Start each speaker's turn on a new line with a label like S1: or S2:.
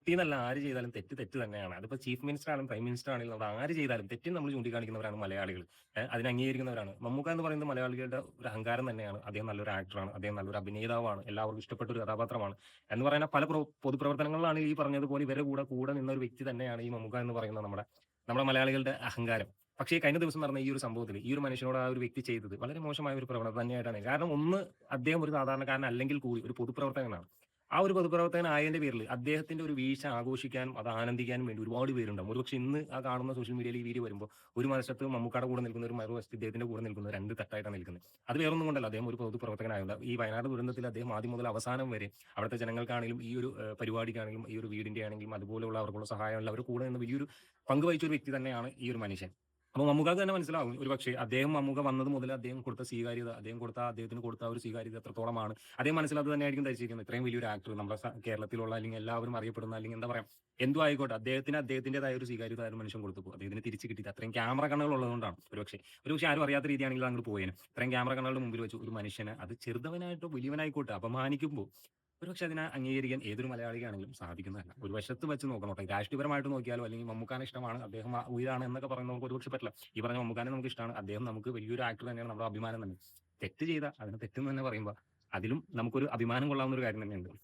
S1: തെറ്റെന്നല്ല ആര് ചെയ്താലും തെറ്റ് തെറ്റ് തന്നെയാണ്. അതിപ്പോ ചീഫ് മിനിസ്റ്റർ ആണെങ്കിലും പ്രൈം മിനിസ്റ്റർ ആണെങ്കിലും അത് ആര് ചെയ്താലും തെറ്റിന് നമ്മൾ ചൂണ്ടിക്കാണിക്കുന്നവരാണ് മലയാളികൾ. അതിനെ അംഗീകരിക്കുന്നവരാണ്. മമ്മൂക്ക എന്ന് പറയുന്നത് മലയാളികളുടെ ഒരു അഹങ്കാരം തന്നെയാണ്. അദ്ദേഹം നല്ലൊരു ആക്ടറാണ്. അദ്ദേഹം നല്ലൊരു അഭിനേതാവാണ്. എല്ലാവർക്കും ഇഷ്ടപ്പെട്ട ഒരു കഥാപാത്രമാണ്. എന്ന് പറയുന്ന പല പൊതുപ്രവർത്തനങ്ങളിലാണ് ഈ പറഞ്ഞതുപോലെ ഇവരുടെ കൂടെ നിന്ന ഒരു വ്യക്തി തന്നെയാണ് ഈ മമ്മൂക്ക എന്ന് പറയുന്ന നമ്മുടെ നമ്മുടെ മലയാളികളുടെ അഹങ്കാരം. പക്ഷേ കഴിഞ്ഞ ദിവസം നടന്ന ഈ ഒരു സംഭവത്തിൽ ഈ ഒരു മനുഷ്യനോട് ആ ഒരു വ്യക്തി ചെയ്തത് വളരെ മോശമായ ഒരു പ്രവണത തന്നെയായിട്ടാണ്. കാരണം ഒന്ന് അദ്ദേഹം ഒരു സാധാരണക്കാരനല്ലെങ്കിൽ കൂടി ഒരു പൊതുപ്രവർത്തകനാണ്. ആ ഒരു പൊതുപ്രവർത്തകനായതിന്റെ പേരിൽ അദ്ദേഹത്തിന്റെ ഒരു വീഴ്ച ആഘോഷിക്കാനും അത് ആനന്ദിക്കാനും വേണ്ടി ഒരുപാട് പേരുണ്ടാവും. ഒരുപക്ഷെ ഇന്ന് ആ കാണുന്ന സോഷ്യൽ മീഡിയയിൽ ഈ വീഡിയോ വരുമ്പോൾ ഒരു വശത്ത് മമ്മൂക്കാടെ കൂടെ നിൽക്കുന്ന ഒരു മറുവശത്ത് ഇദ്ദേഹത്തിന്റെ കൂടെ നിൽക്കുന്ന രണ്ട് തട്ടായിട്ടാണ് നിൽക്കുന്നത്. അത് വേറൊന്നും കൊണ്ടല്ല അദ്ദേഹം ഒരു പൊതുപ്രവർത്തകനായതുകൊണ്ട് ഈ വയനാട് ദുരന്തത്തിൽ അദ്ദേഹം ആദ്യം മുതൽ അവസാനം വരെ അവിടുത്തെ ജനങ്ങൾക്കാണെങ്കിലും ഈ ഒരു പരിപാടിക്കാണെങ്കിലും ഈ ഒരു വീടിന്റെ ആണെങ്കിലും അതുപോലെയുള്ള അവർക്കുള്ള സഹായം എല്ലാവരും കൂടെ നിന്ന് വലിയൊരു പങ്ക് വഹിച്ച ഒരു വ്യക്തി തന്നെയാണ് ഈ ഒരു മനുഷ്യൻ. അപ്പൊ മമ്മൂക്കാക്ക് തന്നെ മനസ്സിലാവും ഒരുപക്ഷെ അദ്ദേഹം മമ്മൂക്ക വന്നത് മുതൽ അദ്ദേഹം കൊടുത്ത സ്വീകാര്യത അദ്ദേഹത്തിന് കൊടുത്ത ആ ഒരു സ്വീകാര്യത എത്രത്തോളമാണ് അദ്ദേഹം മനസ്സിലായത് തന്നെയായിരിക്കും ധരിച്ചിരിക്കുന്നത്. ഇത്രയും വലിയൊരു ആക്ടർ നമ്മുടെ കേരളത്തിലുള്ള അല്ലെങ്കിൽ എല്ലാവരും അറിയപ്പെടുന്ന അല്ലെങ്കിൽ എന്താ പറയാ എന്തും ആയിക്കോട്ടെ അദ്ദേഹത്തിന് അദ്ദേഹത്തിന്റേതായ ഒരു സ്വീകാര്യത ആ ഒരു മനുഷ്യൻ കൊടുത്തു. അദ്ദേഹത്തിന് തിരിച്ച് കിട്ടിയത് അത്രയും ക്യാമറ കണ്ണുകൾ ഉള്ളതുകൊണ്ടാണ്. ഒരുപക്ഷെ ആരും അറിയാത്ത രീതിയാണെങ്കിൽ അങ്ങോട്ട് പോയേനെ. ഇത്രയും ക്യാമറ കണ്ണുകളുടെ മുമ്പിൽ വെച്ച് ഒരു മനുഷ്യനെ അത് ചെറുതവനായിട്ടോ വലിയവനായിക്കോട്ടെ അപമാനിക്കുമ്പോൾ ഒരുപക്ഷെ അതിനെ അംഗീകരിക്കാൻ ഏതൊരു മലയാളിക്കാണെങ്കിലും സാധിക്കുന്നതല്ല. ഒരു വശത്ത് വെച്ച് നോക്കണം. രാഷ്ട്രീയപരമായിട്ട് നോക്കിയാലോ അല്ലെങ്കിൽ മമ്മൂക്കാനെ ഇഷ്ടമാണ്, അദ്ദേഹം ഉയരാണ് എന്നൊക്കെ പറയുന്നവർക്ക് ഒരുപക്ഷെ പറ്റില്ല. ഈ പറഞ്ഞ മമ്മൂക്കാനെ നമുക്ക് ഇഷ്ടമാണ്, അദ്ദേഹം നമുക്ക് വലിയൊരു ആക്ടർ തന്നെയാണ്, നമ്മുടെ അഭിമാനം തന്നെ. തെറ്റ് ചെയ്ത അതിന് തെറ്റെന്ന് തന്നെ പറയുമ്പോൾ അതിലും നമുക്കൊരു അഭിമാനം കൊള്ളാവുന്ന ഒരു കാര്യം തന്നെയുണ്ട്.